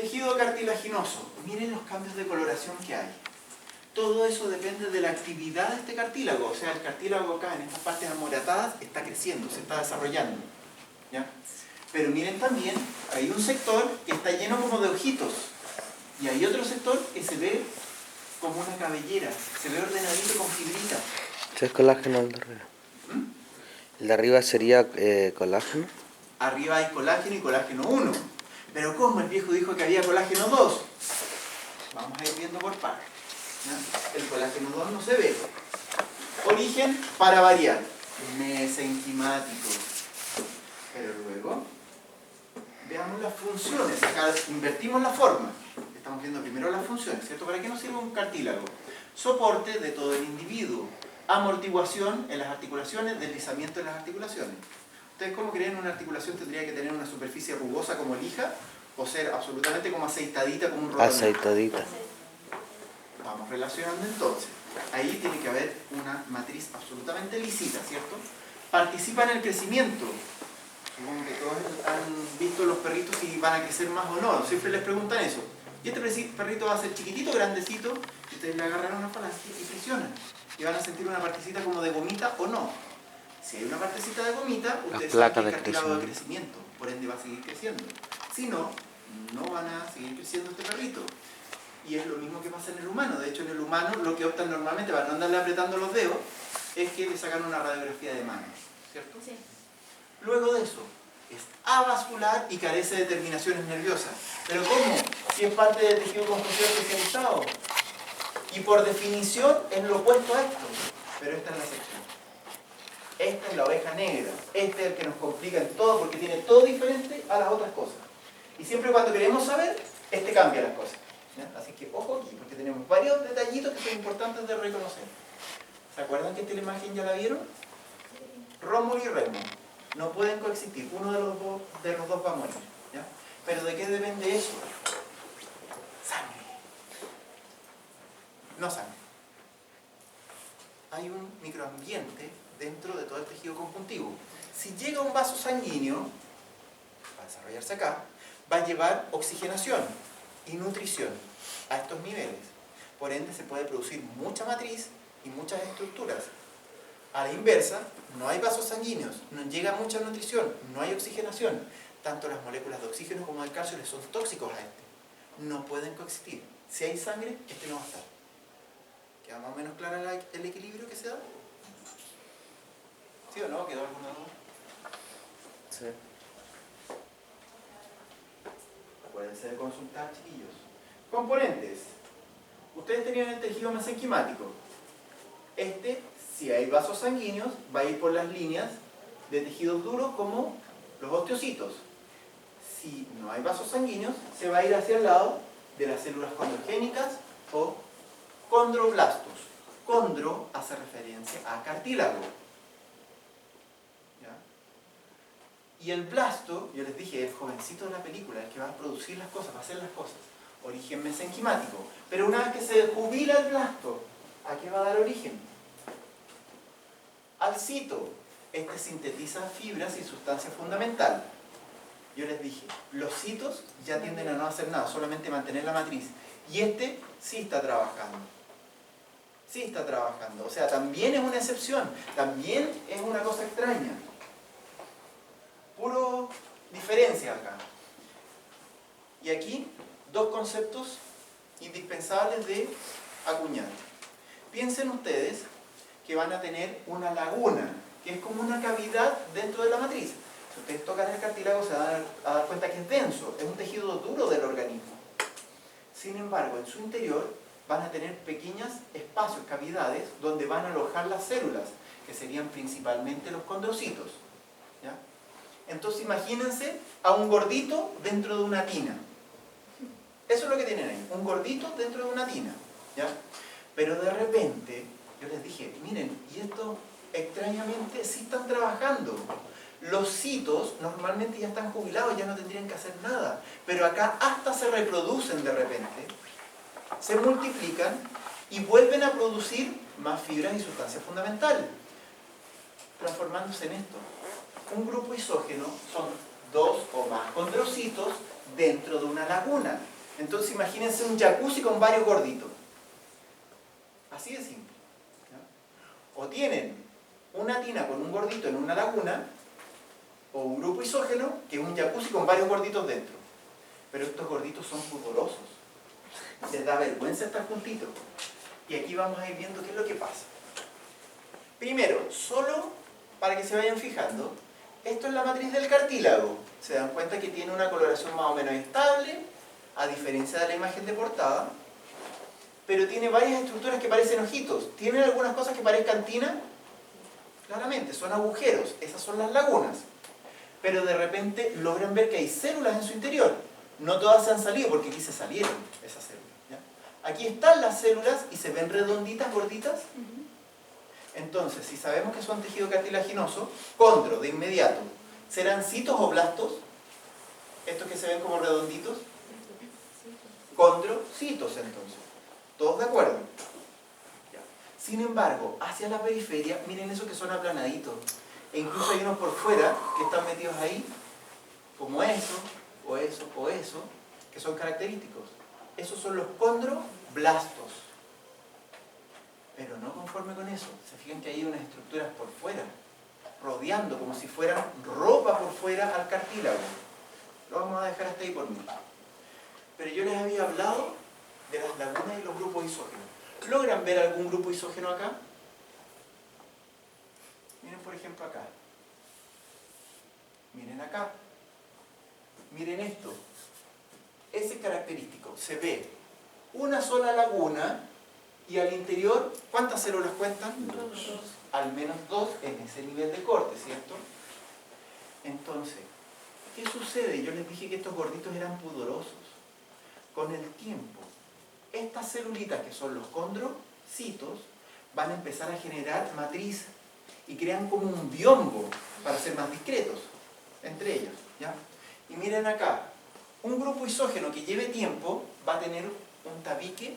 Tejido cartilaginoso. Miren los cambios de coloración que hay. Todo eso depende de la actividad de este cartílago. O sea, el cartílago acá, en estas partes amoratadas, está creciendo, se está desarrollando. ¿Ya? Pero miren también, hay un sector que está lleno como de ojitos. Y hay otro sector que se ve como una cabellera. Se ve ordenadito con fibritas. ¿Ese es colágeno el de arriba? ¿El de arriba sería colágeno? Arriba hay colágeno y colágeno 1. Pero ¿cómo? El viejo dijo que había colágeno 2. Vamos a ir viendo por partes. ¿Ya? El colágeno 2 no se ve. Origen, para variar, mesenquimático. Pero luego, veamos las funciones. Acá invertimos la forma. Estamos viendo primero las funciones, ¿cierto? ¿Para qué nos sirve un cartílago? Soporte de todo el individuo. Amortiguación en las articulaciones, deslizamiento en las articulaciones. ¿Ustedes cómo creen una articulación tendría que tener una superficie rugosa como lija? ¿O ser absolutamente como aceitadita, como un rodón? Aceitadita. Vamos relacionando entonces. Ahí tiene que haber una matriz absolutamente lisita, ¿cierto? Participa en el crecimiento. Supongo que todos han visto los perritos si van a crecer más o no. Siempre les preguntan eso. Y este perrito va a ser chiquitito, grandecito, y ustedes le agarran una falange y presionan. Y van a sentir una partecita como de gomita o no. Si hay una partecita de gomita, ustedes saben que hay cartílago de crecimiento. Por ende va a seguir creciendo. Si no, no van a seguir creciendo este perrito. Y es lo mismo que pasa en el humano. De hecho, en el humano lo que optan normalmente para no andarle apretando los dedos es que le sacan una radiografía de mano, ¿cierto? Sí. Luego de eso, es avascular y carece de terminaciones nerviosas. ¿Pero cómo? Si es parte del tejido constructivo especializado. Y por definición es lo opuesto a esto. Pero esta es la sección. Esta es la oveja negra. Este es el que nos complica en todo porque tiene todo diferente a las otras cosas. Y siempre cuando queremos saber, este cambia las cosas. ¿Ya? Así que ojo aquí, porque tenemos varios detallitos que son importantes de reconocer. ¿Se acuerdan que esta imagen ya la vieron? Rómulo y Remo no pueden coexistir, uno de los dos va a morir. ¿Ya? ¿Pero de qué depende eso? Sangre. No sangre. Hay un microambiente dentro de todo el tejido conjuntivo. Si llega un vaso sanguíneo, para desarrollarse acá, va a llevar oxigenación y nutrición a estos niveles. Por ende se puede producir mucha matriz y muchas estructuras. A la inversa, no hay vasos sanguíneos, no llega mucha nutrición, no hay oxigenación. Tanto las moléculas de oxígeno como de calcio les son tóxicos a este. No pueden coexistir. Si hay sangre, este no va a estar. ¿Queda más o menos claro el equilibrio que se da? ¿Sí o no? ¿Quedó alguna duda? Sí. Acuérdense de consultar, chiquillos. Componentes. Ustedes tenían el tejido mesenquimático. Este, si hay vasos sanguíneos, va a ir por las líneas de tejidos duros como los osteocitos. Si no hay vasos sanguíneos, se va a ir hacia el lado de las células condrogénicas o condroblastos. Condro hace referencia a cartílago. ¿Ya? Y el blasto, yo les dije, el jovencito de la película, el que va a producir las cosas, va a hacer las cosas. Origen mesenquimático. Pero una vez que se jubila el blasto, ¿a qué va a dar origen? Al cito. Este sintetiza fibras y sustancia fundamental. Yo les dije, los citos ya tienden a no hacer nada, solamente mantener la matriz. Y este sí está trabajando. Sí está trabajando. O sea, también es una excepción. También es una cosa extraña. Puro diferencia acá. Y aquí, dos conceptos indispensables de acuñar. Piensen ustedes que van a tener una laguna, que es como una cavidad dentro de la matriz. Si ustedes tocan el cartílago se van a dar cuenta que es denso, es un tejido duro del organismo. Sin embargo, en su interior van a tener pequeños espacios, cavidades, donde van a alojar las células, que serían principalmente los condrocitos. ¿Ya? Entonces imagínense a un gordito dentro de una tina. Eso es lo que tienen ahí, un gordito dentro de una tina. ¿Ya? Pero de repente, yo les dije, miren, y esto extrañamente sí están trabajando. Los citos normalmente ya están jubilados, ya no tendrían que hacer nada. Pero acá hasta se reproducen de repente, se multiplican y vuelven a producir más fibras y sustancias fundamentales, transformándose en esto. Un grupo isógeno son dos o más condrocitos dentro de una laguna. Entonces imagínense un jacuzzi con varios gorditos. Así de simple. ¿Ya? O tienen una tina con un gordito en una laguna, o un grupo isógeno, que es un jacuzzi con varios gorditos dentro. Pero estos gorditos son pudorosos. Les da vergüenza estar juntitos. Y aquí vamos a ir viendo qué es lo que pasa. Primero, solo para que se vayan fijando, esto es la matriz del cartílago. Se dan cuenta que tiene una coloración más o menos estable, a diferencia de la imagen de portada, pero tiene varias estructuras que parecen ojitos. ¿Tienen algunas cosas que parezcan tina? Claramente, son agujeros, esas son las lagunas. Pero de repente logran ver que hay células en su interior. No todas se han salido, porque aquí se salieron esas células. ¿Ya? Aquí están las células y se ven redonditas, gorditas. Entonces, si sabemos que son tejido cartilaginoso, condro, de inmediato, ¿serán citos o blastos? Estos que se ven como redonditos. Condrocitos, entonces. ¿Todos de acuerdo? Ya. Sin embargo, hacia la periferia, miren esos que son aplanaditos. E incluso hay unos por fuera que están metidos ahí, como eso, o eso, o eso, que son característicos. Esos son los condroblastos. Pero no conforme con eso. Se fijan que hay unas estructuras por fuera, rodeando, como si fueran ropa por fuera al cartílago. Lo vamos a dejar hasta ahí por mí. Pero yo les había hablado de las lagunas y los grupos isógenos. ¿Logran ver algún grupo isógeno acá? Miren por ejemplo acá. Miren acá. Miren esto. Ese es característico. Se ve una sola laguna y al interior, ¿cuántas células cuentan? Dos. Al menos 2 en ese nivel de corte, ¿cierto? Entonces, ¿qué sucede? Yo les dije que estos gorditos eran pudorosos. Con el tiempo, estas celulitas que son los condrocitos van a empezar a generar matriz y crean como un biombo para ser más discretos entre ellos, ¿ya? Y miren acá, un grupo isógeno que lleve tiempo va a tener un tabique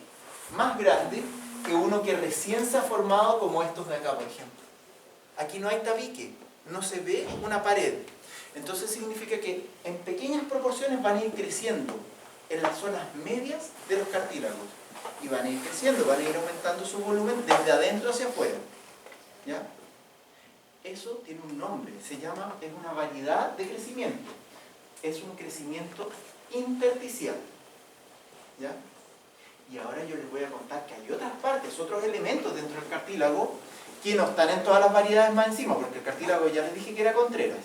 más grande que uno que recién se ha formado, como estos de acá, por ejemplo. Aquí no hay tabique, no se ve una pared. Entonces significa que en pequeñas proporciones van a ir creciendo en las zonas medias de los cartílagos. Y van a ir creciendo, van a ir aumentando su volumen desde adentro hacia afuera. ¿Ya? Eso tiene un nombre, se llama, es una variedad de crecimiento. Es un crecimiento intersticial. ¿Ya? Y ahora yo les voy a contar que hay otras partes, otros elementos dentro del cartílago que no están en todas las variedades más encima, porque el cartílago ya les dije que era Contreras.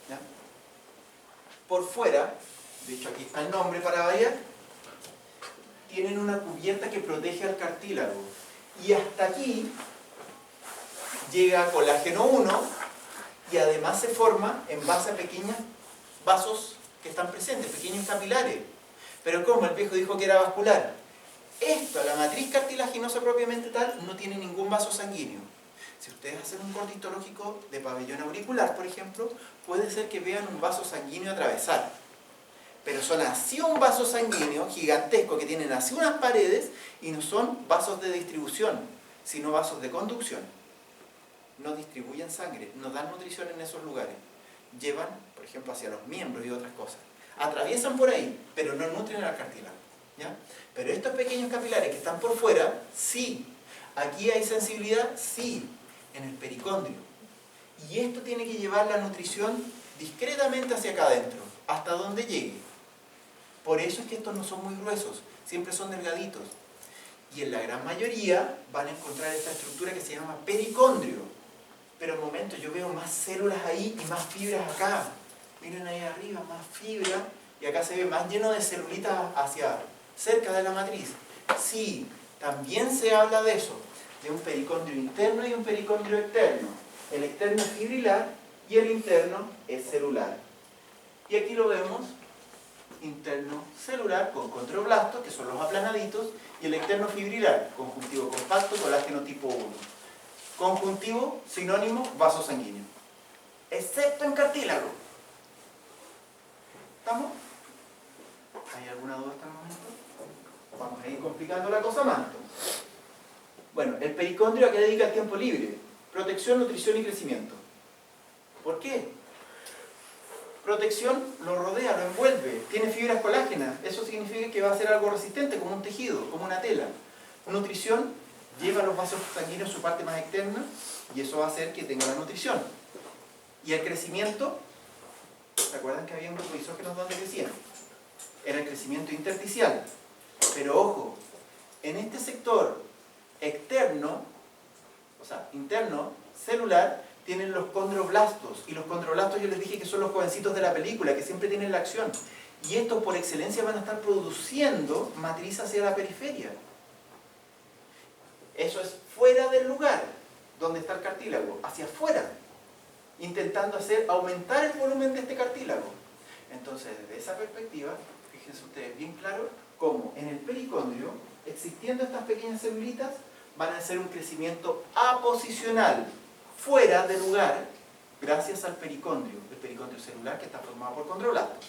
¿Ya? Por fuera, de hecho aquí está el nombre para variar, tienen una cubierta que protege al cartílago. Y hasta aquí llega colágeno 1 y además se forma en base a pequeños vasos que están presentes, pequeños capilares. Pero como el viejo dijo que era vascular, esto, la matriz cartilaginosa propiamente tal, no tiene ningún vaso sanguíneo. Si ustedes hacen un corte histológico de pabellón auricular, por ejemplo, puede ser que vean un vaso sanguíneo atravesar. Pero son así un vaso sanguíneo gigantesco que tienen así unas paredes y no son vasos de distribución, sino vasos de conducción. No distribuyen sangre, no dan nutrición en esos lugares. Llevan, por ejemplo, hacia los miembros y otras cosas. Atraviesan por ahí, pero no nutren al cartílago. ¿Ya? Pero estos pequeños capilares que están por fuera, sí. Aquí hay sensibilidad, sí, en el pericondrio. Y esto tiene que llevar la nutrición discretamente hacia acá adentro, hasta donde llegue. Por eso es que estos no son muy gruesos, siempre son delgaditos. Y en la gran mayoría van a encontrar esta estructura que se llama pericondrio. Pero en momento yo veo más células ahí y más fibras acá. Miren ahí arriba, más fibra. Y acá se ve más lleno de celulitas hacia cerca de la matriz. Sí, también se habla de eso, de un pericondrio interno y un pericondrio externo. El externo es fibrilar y el interno es celular. Y aquí lo vemos, interno celular con condroblastos, que son los aplanaditos, y el externo fibrilar, conjuntivo compacto, colágeno tipo 1. Conjuntivo, sinónimo, vaso sanguíneo. Excepto en cartílago. ¿Estamos? ¿Hay alguna duda hasta el momento? Vamos a ir complicando la cosa más. Bueno, el pericondrio a qué dedica el tiempo libre. Protección, nutrición y crecimiento. ¿Por qué? Protección lo rodea, lo envuelve, tiene fibras colágenas. Eso significa que va a ser algo resistente, como un tejido, como una tela. Nutrición lleva los vasos sanguíneos a su parte más externa y eso va a hacer que tenga la nutrición. Y el crecimiento, ¿se acuerdan que había un grupo de isógenos donde crecían? Era el crecimiento intersticial. Pero ojo, en este sector externo, o sea, interno, celular, tienen los condroblastos. Y los condroblastos yo les dije que son los jovencitos de la película, que siempre tienen la acción. Y estos por excelencia van a estar produciendo matriz hacia la periferia. Eso es fuera del lugar donde está el cartílago, hacia afuera, intentando aumentar el volumen de este cartílago. Entonces, desde esa perspectiva, fíjense ustedes bien claro cómo en el pericondrio, existiendo estas pequeñas celulitas, van a hacer un crecimiento aposicional, fuera de lugar, gracias al pericondrio, el pericondrio celular que está formado por condroblastos.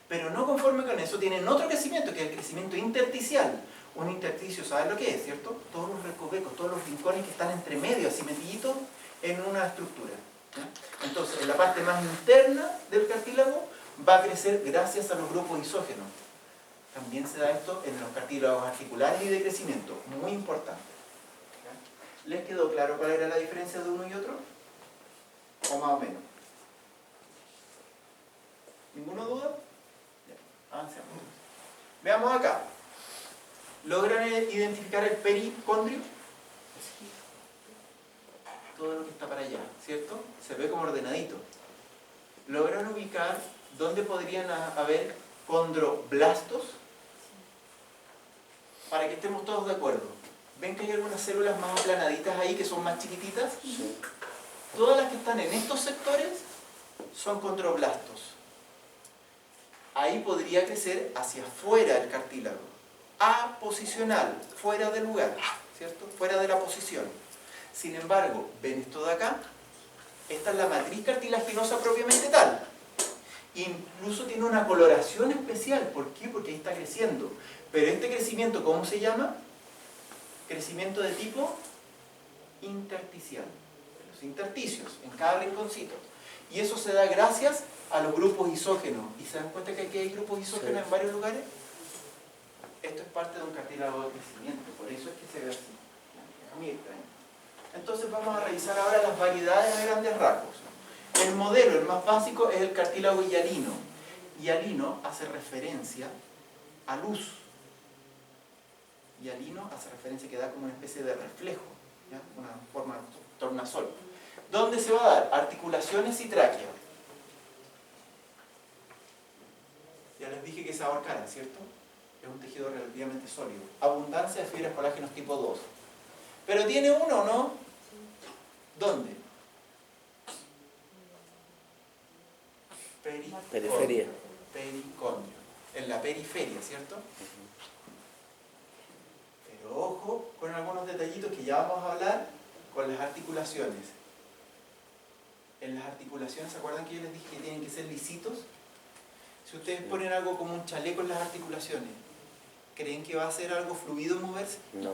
Pero no conforme con eso, tienen otro crecimiento, que es el crecimiento intersticial. Un intersticio, ¿saben lo que es, cierto? Todos los recovecos, todos los rincones que están entre medio, así metiditos en una estructura. ¿Ya? Entonces, en la parte más interna del cartílago va a crecer gracias a los grupos isógenos. También se da esto en los cartílagos articulares y de crecimiento, muy importante. ¿Ya? ¿Les quedó claro cuál era la diferencia de uno y otro? ¿O más o menos? ¿Ninguna duda? Ya, avancemos. Veamos acá. ¿Logran identificar el pericondrio? Todo lo que está para allá, ¿cierto? Se ve como ordenadito. ¿Logran ubicar dónde podrían haber condroblastos? Para que estemos todos de acuerdo. ¿Ven que hay algunas células más aplanaditas ahí que son más chiquititas? Sí. Todas las que están en estos sectores son condroblastos. Ahí podría crecer hacia afuera el cartílago. Aposicional, fuera del lugar, ¿cierto? Fuera de la posición. Sin embargo, ¿ven esto de acá? Esta es la matriz cartilaginosa propiamente tal. Incluso tiene una coloración especial. ¿Por qué? Porque ahí está creciendo. Pero este crecimiento, ¿cómo se llama? Crecimiento de tipo intersticial. Los intersticios, en cada rinconcito. Y eso se da gracias a los grupos isógenos. ¿Y se dan cuenta que aquí hay grupos isógenos en varios lugares? Esto es parte de un cartílago de crecimiento, por eso es que se ve así. Es muy extraño. Entonces vamos a revisar ahora las variedades a grandes rasgos. El modelo, el más básico, es el cartílago hialino. Hialino hace referencia a luz. Hialino hace referencia que da como una especie de reflejo, ¿ya? Una forma de tornasol. ¿Dónde se va a dar? Articulaciones y tráquea. Ya les dije que se ahorcaran, ¿cierto? Es un tejido relativamente sólido. Abundancia de fibras colágenos tipo 2. ¿Pero tiene uno o no? ¿Dónde? Periferia. Pericondrio. En la periferia, ¿cierto? Pero ojo con algunos detallitos que ya vamos a hablar con las articulaciones. En las articulaciones, ¿se acuerdan que yo les dije que tienen que ser lisitos? Si ustedes ponen algo como un chaleco en las articulaciones, ¿creen que va a ser algo fluido moverse? No.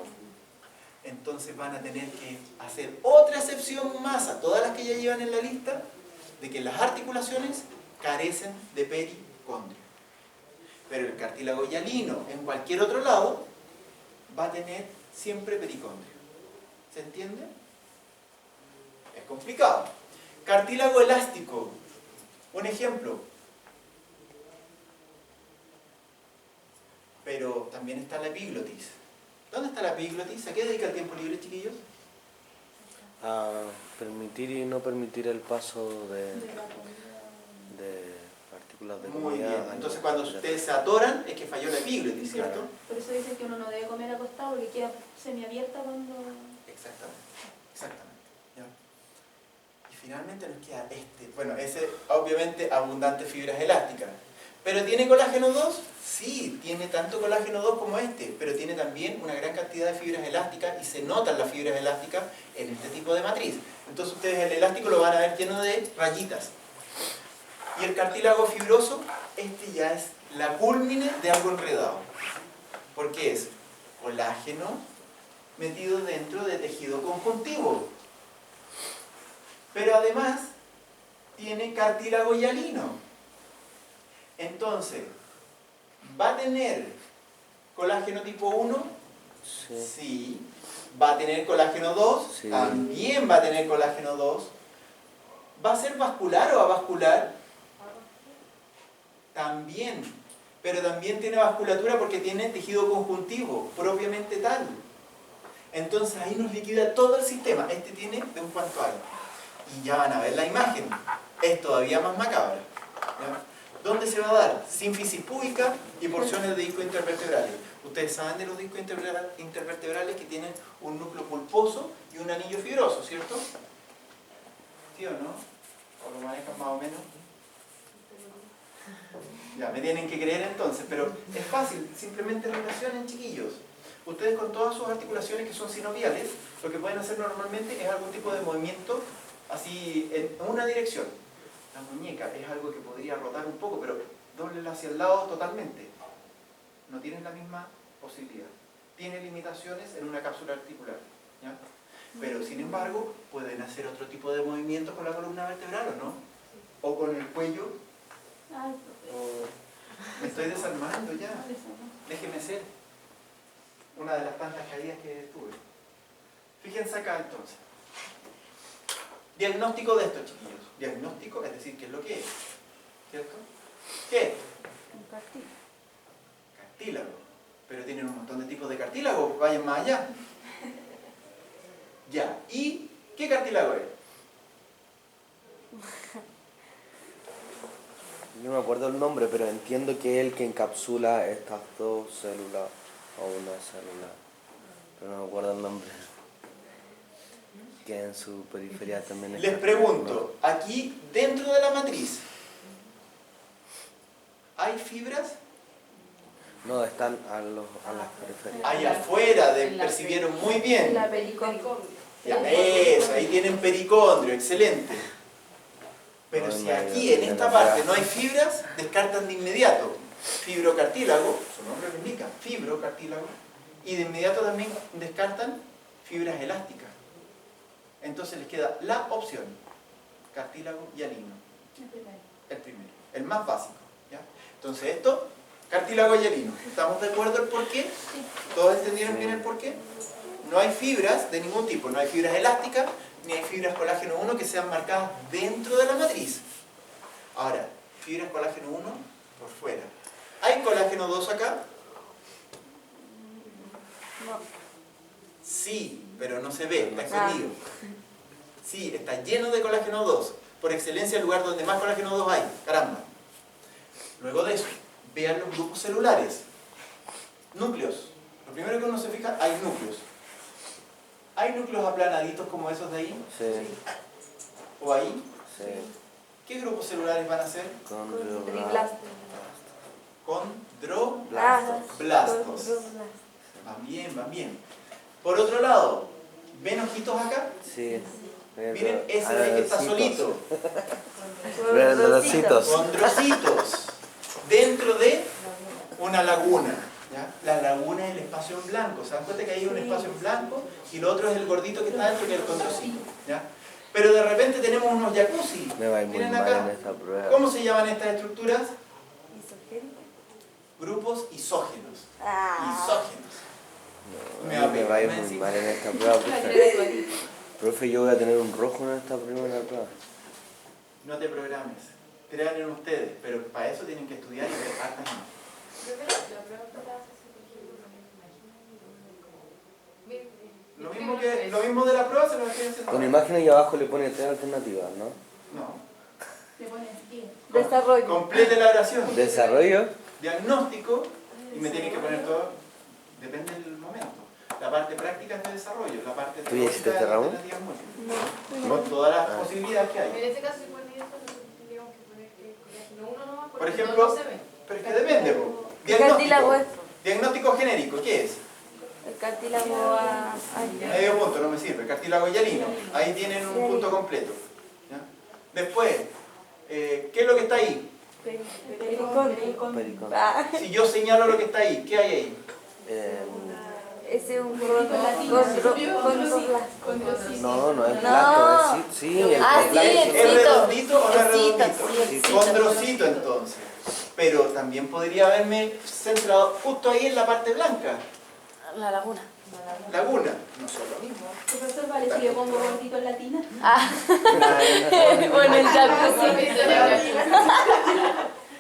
Entonces van a tener que hacer otra excepción más a todas las que ya llevan en la lista, de que las articulaciones carecen de pericondrio. Pero el cartílago hialino, en cualquier otro lado, va a tener siempre pericondrio. ¿Se entiende? Es complicado. Cartílago elástico. Un ejemplo. Pero también está la epiglotis. ¿Dónde está la epiglotis? ¿A qué dedica el tiempo libre, chiquillos? A permitir y no permitir el paso de partículas de comida. Muy bien. Entonces cuando ustedes se atoran es que falló la epiglotis, ¿cierto? Claro. Por eso dicen que uno no debe comer acostado porque queda semiabierta cuando... Exactamente. ¿Ya? Y finalmente nos queda bueno, ese obviamente abundante fibras elásticas. ¿Pero tiene colágeno 2? Sí, tiene tanto colágeno 2 como pero tiene también una gran cantidad de fibras elásticas y se notan las fibras elásticas en este tipo de matriz. Entonces ustedes el elástico lo van a ver lleno de rayitas. Y el cartílago fibroso, ya es la cúlmine de algo enredado. Porque es colágeno metido dentro de tejido conjuntivo. Pero además tiene cartílago hialino. Entonces, ¿Va a tener colágeno tipo 1? Sí. Sí. ¿Va a tener colágeno 2? Sí. También va a tener colágeno 2. ¿Va a ser vascular o avascular? También. Pero también tiene vasculatura porque tiene tejido conjuntivo, propiamente tal. Entonces ahí nos liquida todo el sistema. Este tiene de un cuanto hay. Y ya van a ver la imagen. Es todavía más macabra. ¿Ya? ¿Dónde se va a dar? Sínfisis púbica y porciones de discos intervertebrales. Ustedes saben de los discos intervertebrales que tienen un núcleo pulposo y un anillo fibroso, ¿cierto? ¿Sí o no? ¿O lo manejan más o menos? Ya, me tienen que creer entonces, pero es fácil, simplemente relacionen, chiquillos. Ustedes con todas sus articulaciones que son sinoviales, lo que pueden hacer normalmente es algún tipo de movimiento así en una dirección. La muñeca es algo que podría rotar un poco, pero doblenla hacia el lado totalmente. No tienen la misma posibilidad. Tiene limitaciones en una cápsula articular, ¿ya? Pero sin embargo, pueden hacer otro tipo de movimiento con la columna vertebral, ¿o no? O con el cuello. Ay, Me estoy desarmando ya. Déjenme ser. Una de las tantas caídas que tuve. Fíjense acá entonces. Diagnóstico de esto, chiquillos. Diagnóstico, es decir, ¿qué es lo que es? ¿Cierto? ¿Qué es? Cartílago. Pero tienen un montón de tipos de cartílago, vayan más allá. Ya. ¿Y qué cartílago es? Yo no me acuerdo el nombre, pero entiendo que es el que encapsula estas dos células o una célula. Pero no me acuerdo el nombre. Que en su periferia también es. Les pregunto, aquí dentro de la matriz, ¿hay fibras? No, están a las periferias. Allá afuera, percibieron muy bien. La pericondrio. Ya, eso, ahí tienen pericondrio, excelente. Pero si aquí, en esta parte, no hay fibras, descartan de inmediato. Fibrocartílago, su nombre lo indica, fibrocartílago, y de inmediato también descartan fibras elásticas. Entonces les queda la opción, cartílago y hialino. El primero, el más básico. ¿Ya? Entonces esto, cartílago y hialino. ¿Estamos de acuerdo el por qué? ¿Todos entendieron bien el por qué? No hay fibras de ningún tipo, no hay fibras elásticas, ni hay fibras colágeno 1 que sean marcadas dentro de la matriz. Ahora, fibras colágeno 1 por fuera. ¿Hay colágeno 2 acá? No. Sí, pero no se ve, está escondido. Sí, está lleno de colágeno 2. Por excelencia el lugar donde más colágeno 2 hay. Caramba. Luego de eso, vean los grupos celulares. Núcleos. Lo primero que uno se fija, hay núcleos. ¿Hay núcleos aplanaditos como esos de ahí? Sí. ¿O ahí? Sí. ¿Qué grupos celulares van a ser? Condroblastos. Condroblastos. Van bien, van bien. Por otro lado, ¿ven ojitos acá? Sí. Miren, ese de que está solito. Condrocitos. Condrocitos. Dentro de una laguna. ¿Ya? La laguna es el espacio en blanco. ¿Se dan cuenta que hay un espacio en blanco? Y lo otro es el gordito que está dentro, que es el condrocito. ¿Ya? Pero de repente tenemos unos jacuzzi. Me va a ir muy Miren mal acá. en esta prueba. ¿Cómo se llaman estas estructuras? Grupos isógenos. Isógenos. No, me va a ir muy mal en esta prueba, profe. Profe, yo voy a tener un rojo en esta primera prueba. No te programes. Crean en ustedes. Pero para eso tienen que estudiar y ver hartas más. Lo mismo de la prueba se lo estoy haciendo. Con imágenes y abajo le pone 3 alternativas, ¿no? No. Le pones 10. Desarrollo. Complete la oración. Desarrollo. Diagnóstico. Y me tienen que poner todo. Depende del momento. La parte práctica es de desarrollo. La parte ¿Tú ya hiciste este ramo? Con todas las posibilidades que hay. En este caso, si ponen eso, tendríamos que poner que colágeno 1 nomás, porque Por ejemplo, no se ve. pero es que depende. Po. ¿Qué cartílago Diagnóstico. es? Diagnóstico genérico. ¿Qué es? El cartílago a... Medio punto, no me sirve. Cartílago hialino. Ahí tienen un punto completo. ¿Ya? Después, ¿qué es lo que está ahí? Pericondrio. Ah, Si yo señalo lo que está ahí, ¿qué hay ahí? ese es un condroblasto. No, no es No. plato, es sí, el Ah, sí, plato. el ¿Es redondito o no es Cito, redondito? sí, el cito. Condrocito entonces. pero también podría haberme centrado justo ahí en la parte blanca. La laguna. Laguna, no son lo mismo. Profesor, vale, si le pongo gordito en latina. Ah, bueno, el jacuzzi.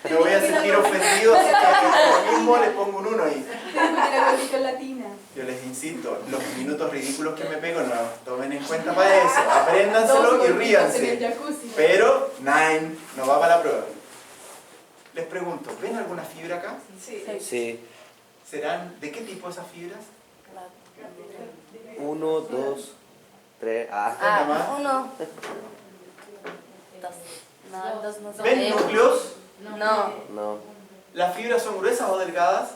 Me voy a sentir ofendido si es lo mismo, le pongo un 1 ahí. Tengo que ir gordito en latina. Yo les insisto, los minutos ridículos que me pego no los tomen en cuenta para eso. Apréndanselo y ríanse. Pero 9 no va para la prueba. Les pregunto, ¿ven alguna fibra acá? Sí. ¿Serán de qué tipo esas fibras? 1, 2, 3. Nada más. 1. 2. No, 2 no son. ¿Ven núcleos? No. No. ¿Las fibras son gruesas o delgadas?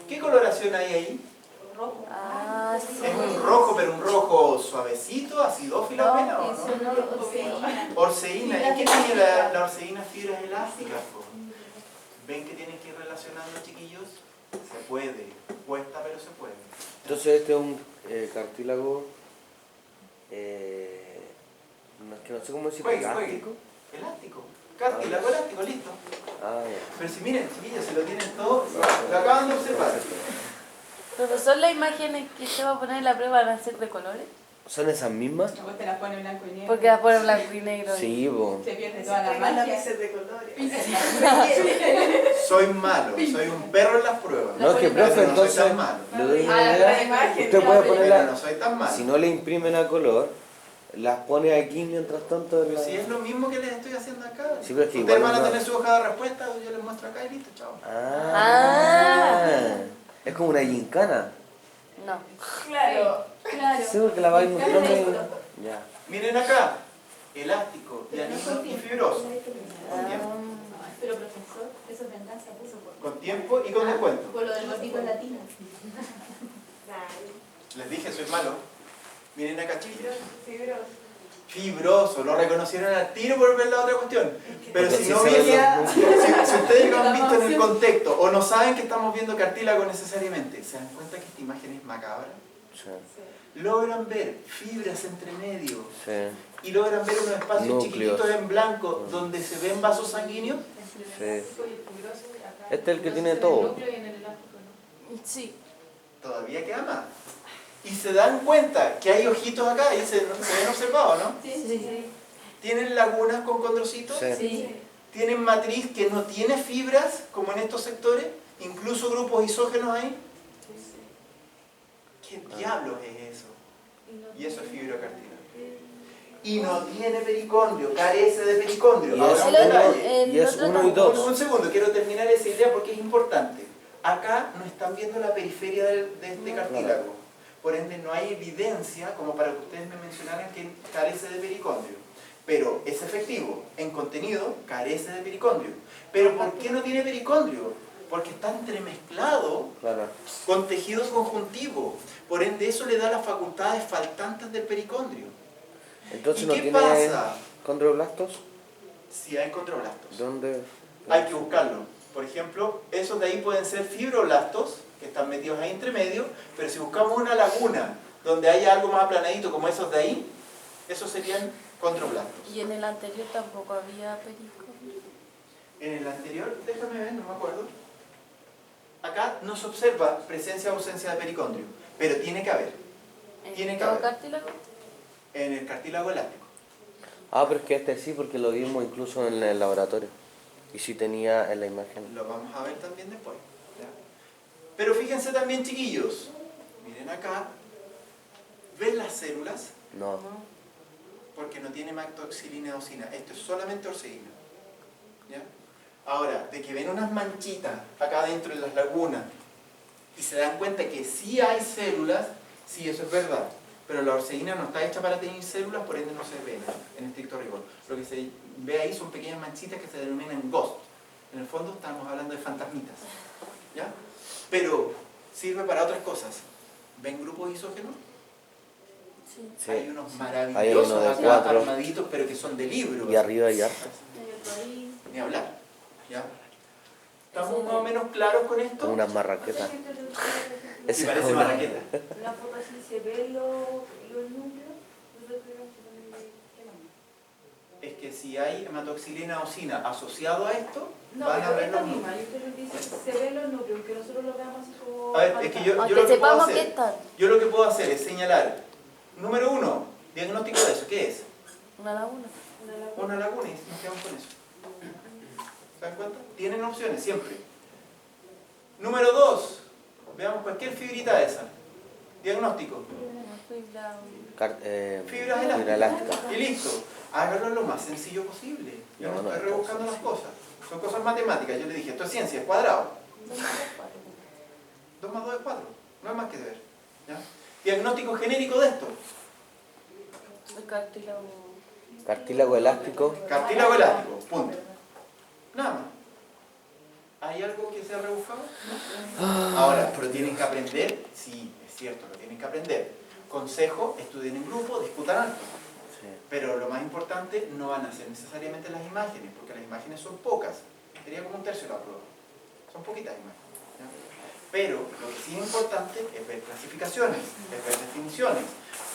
¿Qué coloración hay ahí? Rojo. Ah, sí. Es un rojo, pero un rojo suavecito, acidófilo apenas, ¿o Eso no? no, orceína. Orceína. ¿Y qué tiene la orceína? Fibras elásticas. Po. ¿Ven que tienen que ir relacionando, chiquillos? Se puede. Cuesta, pero se puede. Entonces este es un cartílago, no, es que no sé cómo decir, Juegue. elástico. Elástico. Cartílago elástico, listo. Ah, ya. Pero si miren, chiquillos, se lo tienen todo, lo acaban de observar. Profesor, las imágenes que se va a poner en la prueba van a ser de colores. ¿Son esas mismas? Luego te las pone blanco y negro. Porque las pone blanco y negro. Sí, bo. Se pierde toda la magia. de colores. Soy malo, soy un perro en las pruebas. No, es que Pero profe, no soy entonces tan malo. le doy una Ah, la idea. imagen. Usted puede Pero ponerla, no soy tan malo. si no le imprimen a color, las pone aquí mientras tanto. Pero si es lo mismo que les estoy haciendo acá. Sí, pero es que Ustedes igual van a no- tener su hoja de respuesta, yo les muestro acá y listo, chao. Ah. Es como una gincana. No. Claro. Claro. Sí, porque la vais mostrando y... Ya. Miren acá, elástico, llanito y fibroso. Con tiempo. Pero profesor, eso es venganza, puso Con tiempo y con descuento. por lo del gordito en latina. Les dije, soy malo. Miren acá, chiquillos. Fibroso. Fibroso, lo reconocieron al tiro por ver la otra cuestión. Pero Porque si así no se ven veía, los si ustedes lo han visto en el contexto o no saben que estamos viendo cartílago necesariamente, ¿se dan cuenta que esta imagen es macabra? Sí. Logran ver fibras entre medio Sí. y logran ver unos espacios Núcleos. chiquititos en blanco donde se ven vasos sanguíneos. Sí. Este es el que tiene todo. Sí. Todavía queda más. Y se dan cuenta que hay ojitos acá y se ven observados, ¿no? Sí. Tienen lagunas con condrocitos. Sí. Sí. Tienen matriz que no tiene fibras, como en estos sectores, incluso grupos isógenos ahí. ¿Qué diablos es eso? Y eso es fibrocartílago. Y no tiene pericondrio, carece de pericondrio. Y Ahora es un El detalle. otro, el Y es otro 1 y tampoco. 2. Un segundo, quiero terminar esa idea porque es importante. Acá no están viendo la periferia de este cartílago. Por ende, no hay evidencia como para que ustedes me mencionaran que carece de pericondrio. Pero es efectivo. En contenido, carece de pericondrio. Pero ¿por qué no tiene pericondrio? Porque está entremezclado Claro. con tejido conjuntivo. Por ende, eso le da las facultades faltantes del pericondrio. Entonces ¿Y no qué tiene pasa? condroblastos. Si hay condroblastos. ¿Dónde? Hay que buscarlo. Por ejemplo, esos de ahí pueden ser fibroblastos, que están metidos ahí entre medio, pero si buscamos una laguna donde haya algo más aplanadito como esos de ahí, esos serían condroblastos. Y en el anterior tampoco había perico. En el anterior, déjame ver, no me acuerdo. Acá no se observa presencia o ausencia de pericondrio, pero tiene que haber. Tiene ¿En que todo haber. cartílago? Eh, En el cartílago elástico. Ah, pero es que este sí, porque lo vimos incluso en el laboratorio. Y sí tenía en la imagen. Lo vamos a ver también después. ¿Ya? Pero fíjense también, chiquillos. Miren acá. ¿Ven las células? No. Porque no tiene mactoxilina eosina. Esto es solamente orceína. ¿Ya? Ahora, de que ven unas manchitas acá adentro en las lagunas y se dan cuenta que sí hay células, sí, eso es verdad. Pero la orceína no está hecha para tener células, por ende no se ve en estricto rigor. Lo que se ve ahí son pequeñas manchitas que se denominan ghost. En el fondo estamos hablando de fantasmitas. ¿Ya? Pero sirve para otras cosas. ¿Ven grupos isógenos? Sí. Hay unos Hay maravillosos uno de acá, 4. armaditos, pero que son de libros. Y arriba hay hartas. Hay otro ahí. Ni hablar. ¿Ya? ¿Estamos más o menos claros con esto? Como unas marraquetas. Y Ese es parece como una- marraqueta. La foto así se ve los núcleos. Nosotros tenemos que ponerle qué más. es que si hay hematoxilina osina asociado a esto, No, van a pero ver esta los misma, núcleos. yo creo que dice que se ven los núcleos, que nosotros lo veamos así como... A ver, es que yo Aunque lo que puedo sepamos que hacer, están. yo lo que puedo hacer es señalar, número 1, diagnóstico de eso, ¿qué es? Una laguna. Una laguna, y nos quedamos con eso. ¿Se dan cuenta? Tienen opciones siempre. Número 2, veamos cualquier fibrita de esa. Diagnóstico. Fibras elásticas. Y listo. Hágalo lo más sencillo posible. Yo no estoy rebuscando las cosas. Son cosas matemáticas. Yo le dije, esto es ciencia, es cuadrado. 2 más 2 es 4. No hay más que ver. ¿Ya? Diagnóstico genérico de esto. El cartílago. Cartílago elástico. Cartílago elástico. Punto. Nada más. ¿Hay algo que sea rebuscado? No. Ahora, pero tienen que aprender. Sí, es cierto, lo tienen que aprender. Consejo, estudien en grupo, discutan alto. Sí. Pero lo más importante, no van a ser necesariamente las imágenes, porque las imágenes son pocas. Sería como un tercio de la prueba. Son poquitas imágenes. ¿Ya? Pero lo que sí es importante es ver clasificaciones, es ver definiciones.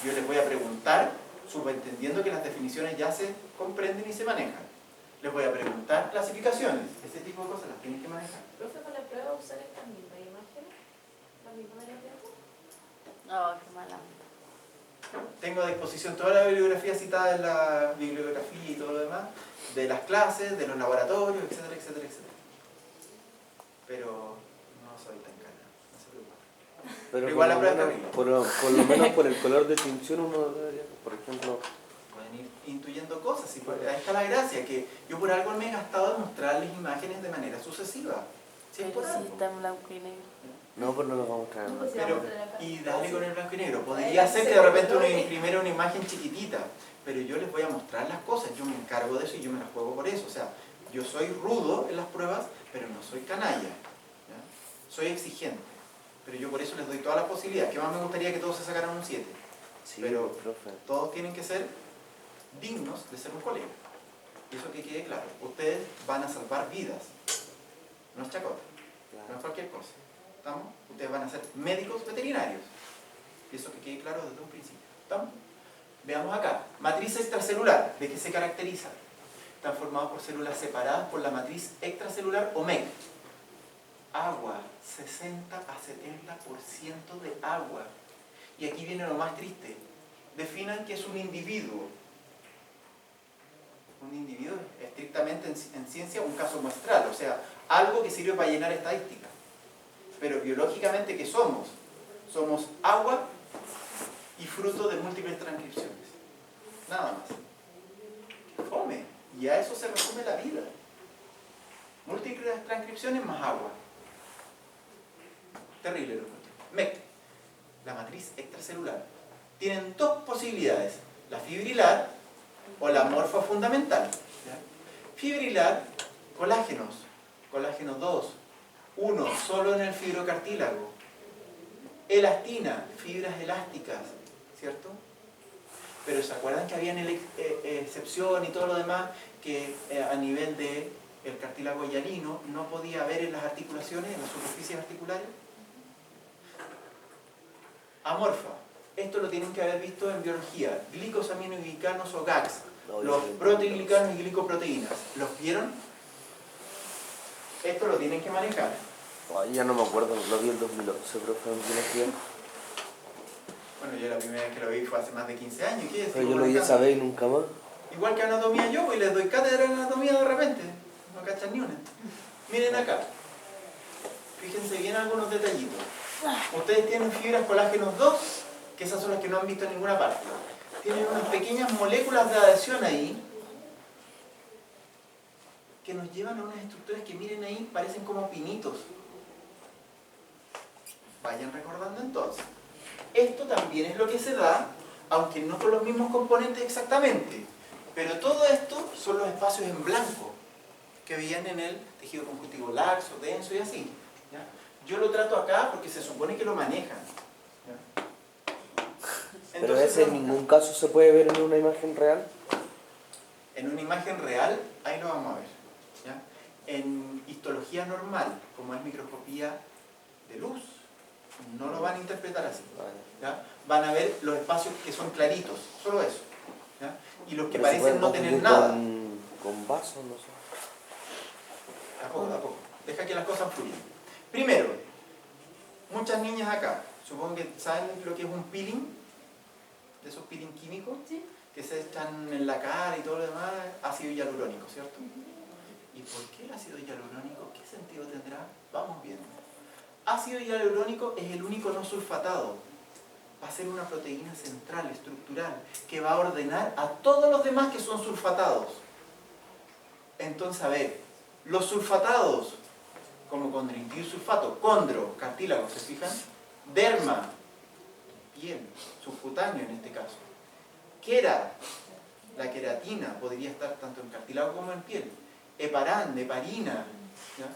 Yo les voy a preguntar, subentendiendo que las definiciones ya se comprenden y se manejan. Les voy a preguntar clasificaciones. Ese tipo de cosas las tienen que manejar. ¿Profe, para la prueba usar estas mismas imágenes? ¿Las mismas de la tiempo? No, qué mala. Tengo a disposición toda la bibliografía citada en la bibliografía y todo lo demás, de las clases, de los laboratorios, etcétera, etcétera, etcétera. Pero no soy tan cana, no se preocupen. Pero igual la prueba es por lo menos por el color de tinción uno debería, por ejemplo... Pueden ir intuyendo cosas, y ahí está la gracia, que yo por algo me he gastado en mostrarles imágenes de manera sucesiva. Sí, por Sí, algo. está en blanco y negro. No, pues no lo vamos a traer. No, pues, Pero, y dale con el blanco y negro. Podría ser que de repente uno imprimiera una imagen chiquitita, pero yo les voy a mostrar las cosas, yo me encargo de eso y yo me las juego por eso. O sea, yo soy rudo en las pruebas, pero no soy canalla. ¿Ya? Soy exigente, pero yo por eso les doy todas las posibilidades. Que más me gustaría que todos se sacaran un 7. Sí, pero profe. todos tienen que ser dignos de ser un colega. Y eso que quede claro. Ustedes van a salvar vidas. No es chacota, no es cualquier cosa. ¿Estamos? Ustedes van a ser médicos veterinarios. Y eso que quede claro desde un principio. ¿Estamos? Veamos acá. Matriz extracelular. ¿De qué se caracteriza? Están formados por células separadas por la matriz extracelular o MEC. Agua. 60 a 70% de agua. Y aquí viene lo más triste. Definan que es un individuo. Un individuo estrictamente en ciencia un caso muestral. O sea, algo que sirve para llenar estadísticas. Pero biológicamente, ¿qué somos? Somos agua y fruto de múltiples transcripciones. Nada más. Fome. Y a eso se resume la vida. Múltiples transcripciones más agua. Terrible lo que MEC, la matriz extracelular. Tienen 2 posibilidades. La fibrilar o la morfa fundamental. ¿Ya? Fibrilar, colágenos. Colágeno 2. 1 solo en el fibrocartílago. Elastina, fibras elásticas, ¿cierto? Pero ¿se acuerdan que había excepción y todo lo demás que a nivel del cartílago hialino no podía haber en las articulaciones, en las superficies articulares? Amorfa. Esto lo tienen que haber visto en biología. Glicosaminoglicanos o GAGs. Los proteoglicanos y glicoproteínas. ¿Los vieron? Esto lo tienen que manejar. Ay, ya no me acuerdo, lo vi el 2011, profe, en biología. Bueno, yo la primera vez que lo vi fue hace más de 15 años. ¿Qué es? Pero yo lo vi esa vez y nunca más. Igual que anatomía yo, pues les doy cátedra de anatomía de repente. No cachan ni una. Miren acá. Fíjense bien algunos detallitos. Ustedes tienen fibras colágenos 2, que esas son las que no han visto en ninguna parte. Tienen unas pequeñas moléculas de adhesión ahí, que nos llevan a unas estructuras que miren ahí, parecen como pinitos. Vayan recordando entonces. Esto también es lo que se da, aunque no con los mismos componentes exactamente. Pero todo esto son los espacios en blanco que veían en el tejido conjuntivo laxo, denso y así. ¿Ya? Yo lo trato acá porque se supone que lo manejan. ¿Ya? Pero Entonces, ese en ningún caso se puede ver en una imagen real. en una imagen real, ahí lo vamos a ver. ¿Ya? En histología normal, como es microscopía de luz, no lo van a interpretar así. ¿Ya? Van a ver los espacios que son claritos, solo eso. ¿Ya? y los que Pero se parecen pueden no tener confundir nada. con vasos, no sé. A poco, a poco. Deja que las cosas fluyan. Primero, muchas niñas acá, supongo que saben lo que es un peeling, de esos peeling químicos, ¿Sí? que se echan en la cara y todo lo demás, ácido hialurónico, ¿cierto? ¿Y por qué el ácido hialurónico? ¿Qué sentido tendrá? Vamos viendo. Ácido hialurónico es el único no sulfatado. Va a ser una proteína central, estructural, que va a ordenar a todos los demás que son sulfatados. Entonces, a ver, los sulfatados, como condroitinsulfato, condro, cartílago, ¿se fijan? Derma, piel, subcutáneo en este caso. Quera, la queratina podría estar tanto en cartílago como en piel. Heparán, heparina, ¿ya?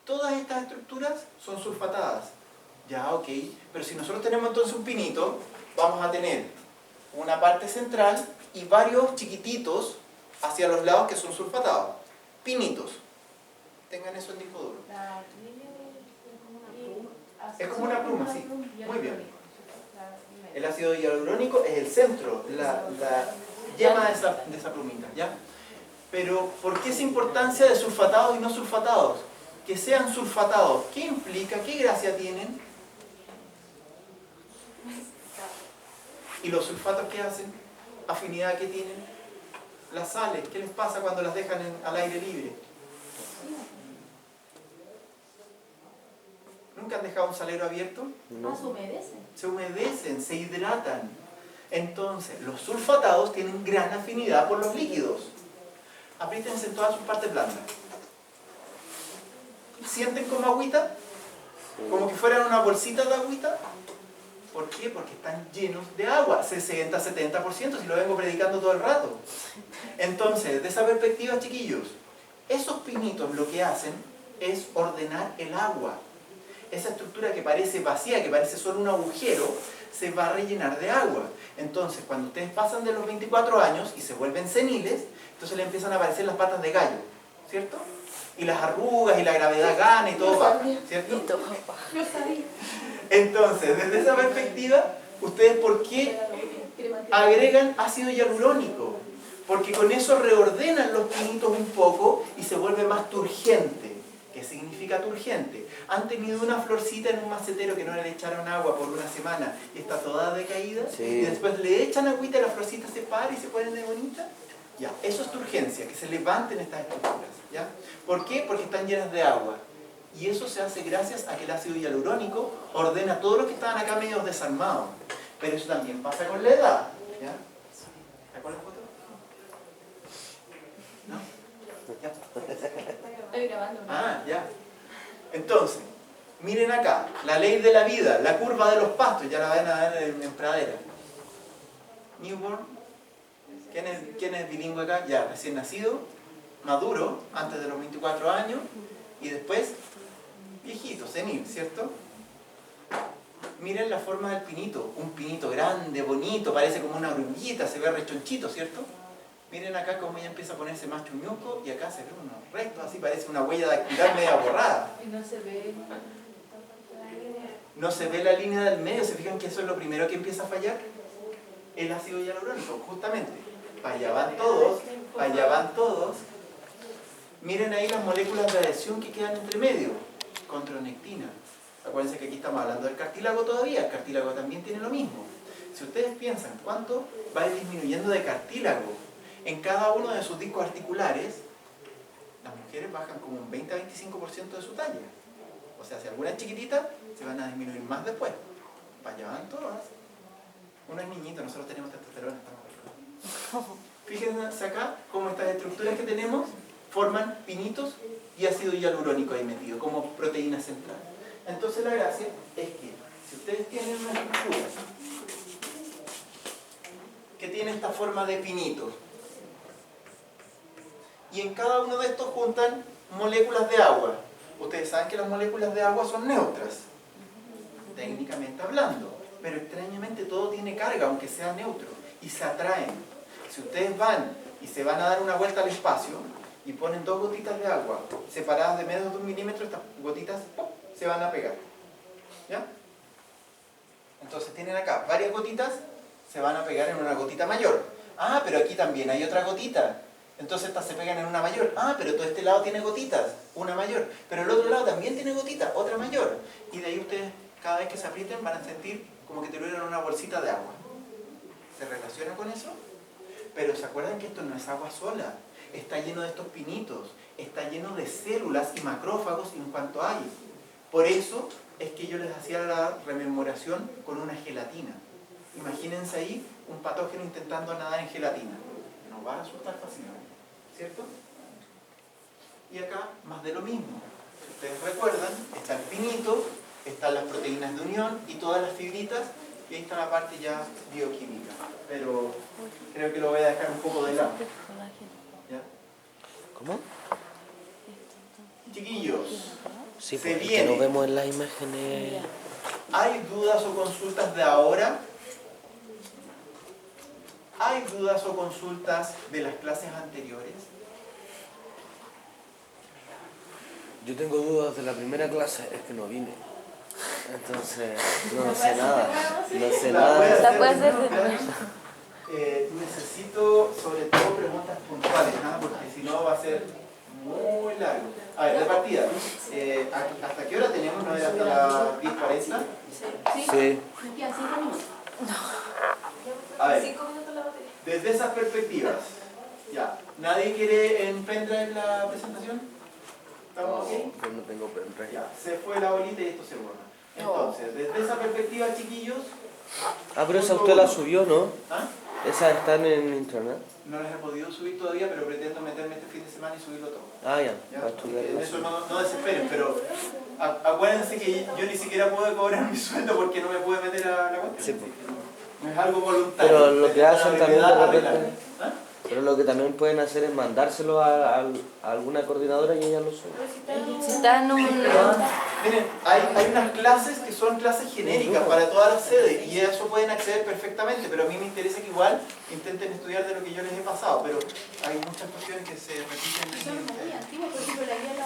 Todas estas estructuras son sulfatadas. Ya, ok, pero si nosotros tenemos entonces un pinito, vamos a tener una parte central y varios chiquititos hacia los lados que son sulfatados. Pinitos. Tengan eso en disco duro. La línea es como una pluma. Es como una pluma, sí. Muy bien. El ácido hialurónico es el centro, la yema de esa plumita, ¿ya? Pero, ¿por qué esa importancia de sulfatados y no sulfatados? Que sean sulfatados, ¿qué implica? ¿Qué gracia tienen? ¿Y los sulfatos qué hacen? ¿Afinidad qué tienen? Las sales, ¿qué les pasa cuando las dejan al aire libre? ¿Nunca han dejado un salero abierto? No se humedece. Se humedecen, se hidratan. Entonces, los sulfatados tienen gran afinidad por los líquidos. Apriétense en todas sus partes blandas. ¿Sienten como agüita? Como que fueran una bolsita de agüita. ¿Por qué? Porque están llenos de agua, 60-70%, si lo vengo predicando todo el rato. Entonces, de esa perspectiva, chiquillos, esos pinitos lo que hacen es ordenar el agua. Esa estructura que parece vacía, que parece solo un agujero, se va a rellenar de agua. Entonces, cuando ustedes pasan de los 24 años y se vuelven seniles, entonces le empiezan a aparecer las patas de gallo, ¿cierto? Y las arrugas y la gravedad gana y todo baja, ¿cierto? No sabía. Entonces, desde esa perspectiva, ¿ustedes por qué agregan ácido hialurónico? Porque con eso reordenan los pinitos un poco y se vuelve más turgente. ¿Qué significa turgente? Han tenido una florcita en un macetero que no le echaron agua por una semana y está toda decaída, Sí. y después le echan agüita y la florcita se para y se ponen de bonita. Ya, eso es turgencia, que se levanten estas estructuras, ¿ya? ¿Por qué? Porque están llenas de agua. Y eso se hace gracias a que el ácido hialurónico ordena a todos los que estaban acá medio desarmados. Pero eso también pasa con la edad, ¿ya? ¿Te acuerdas, foto? ¿No? ¿Ya? Estoy grabando. ¿no? Ah, ya. Entonces, miren acá, la ley de la vida, la curva de los pastos, ya la van a ver en pradera. Newborn. ¿Quién es bilingüe acá? Ya, recién nacido, maduro, antes de los 24 años, y después viejito, senil, ¿cierto? Miren la forma del pinito, un pinito grande, bonito, parece como una oruguita, se ve rechonchito, ¿cierto? Miren acá cómo ya empieza a ponerse más chuñuco y acá se ve uno recto, así parece una huella dactilar media borrada. Y no se ve. No se ve la línea del medio, ¿se fijan que eso es lo primero que empieza a fallar? El ácido hialurónico, justamente. Para allá van todos, para allá van todos. Miren ahí las moléculas de adhesión que quedan entre medio. Contronectina. Acuérdense que aquí estamos hablando del cartílago todavía, el cartílago también tiene lo mismo. Si ustedes piensan cuánto va a ir disminuyendo de cartílago en cada uno de sus discos articulares, las mujeres bajan como un 20-25% de su talla. O sea, si alguna es chiquitita, se van a disminuir más después. Para allá van todas. Uno es niñito, nosotros tenemos testosterona, estamos ricos. Fíjense acá cómo estas estructuras que tenemos forman pinitos y ácido hialurónico ahí metido, como proteína central. Entonces la gracia es que si ustedes tienen una estructura que tiene esta forma de pinito, y en cada uno de estos juntan moléculas de agua. Ustedes saben que las moléculas de agua son neutras, técnicamente hablando, pero extrañamente todo tiene carga, aunque sea neutro, y se atraen. Si ustedes van y se van a dar una vuelta al espacio y ponen dos gotitas de agua separadas de menos de 1 milímetro, estas gotitas ¡pum!, se van a pegar. ¿Ya? Entonces tienen acá varias gotitas, se van a pegar en una gotita mayor. Ah, pero aquí también hay otra gotita. Entonces estas se pegan en una mayor. Ah, pero todo este lado tiene gotitas, una mayor. Pero el otro lado también tiene gotitas, otra mayor. Y de ahí ustedes, cada vez que se aprieten, van a sentir como que tuvieran una bolsita de agua. ¿Se relaciona con eso? Pero ¿se acuerdan que esto no es agua sola? Está lleno de estos pinitos, está lleno de células y macrófagos en cuanto hay. Por eso es que yo les hacía la rememoración con una gelatina. Imagínense ahí un patógeno intentando nadar en gelatina. Nos va a asustar fácilmente, ¿cierto? Y acá más de lo mismo. Si ustedes recuerdan, está el pinito, están las proteínas de unión y todas las fibritas, y ahí está la parte ya bioquímica. Pero creo que lo voy a dejar un poco de lado. ¿Ya? ¿Cómo? Chiquillos, Sí, se porque viene. no vemos en las imágenes. ¿Hay dudas o consultas de ahora? ¿Hay dudas o consultas de las clases anteriores? Yo tengo dudas de la primera clase, es que no vine. Entonces, no sé nada. No sé nada. La puede hacer ¿no? de nuevo. Necesito sobre todo preguntas puntuales, ¿no? Porque si no va a ser muy largo. A ver, de partida, ¿hasta qué hora tenemos? ¿No es hasta las 10:40? Sí. Me quedan 5 minutos. A ver, 5 minutos la batería. desde esas perspectivas, ya, ¿nadie quiere en pendrive la presentación? ¿Estamos ok? Yo no tengo pendrive. Ya, se fue la bolita y esto se borra. Entonces, desde esa perspectiva, chiquillos... Ah, pero esa usted la subió, ¿no? ¿Ah? Esas están en internet. No las he podido subir todavía, pero pretendo meterme este fin de semana y subirlo todo. Ah, ya. ¿Ya? Para estudiar En la eso suya. no desesperen, pero acuérdense que yo ni siquiera puedo cobrar mi sueldo porque no me pude meter a la cuenta. Sí, pues. No es algo voluntario. Pero lo que es hacen una también de habilidad repente- arreglable. ¿Ah? Pero lo que también pueden hacer es mandárselo a alguna coordinadora y ella lo sube. Si está en un... Miren, hay unas clases que son clases genéricas para todas las sedes y a eso pueden acceder perfectamente, pero a mí me interesa que igual intenten estudiar de lo que yo les he pasado, pero hay muchas cuestiones que se repiten. Son muy antiguos, por ejemplo, la guía de la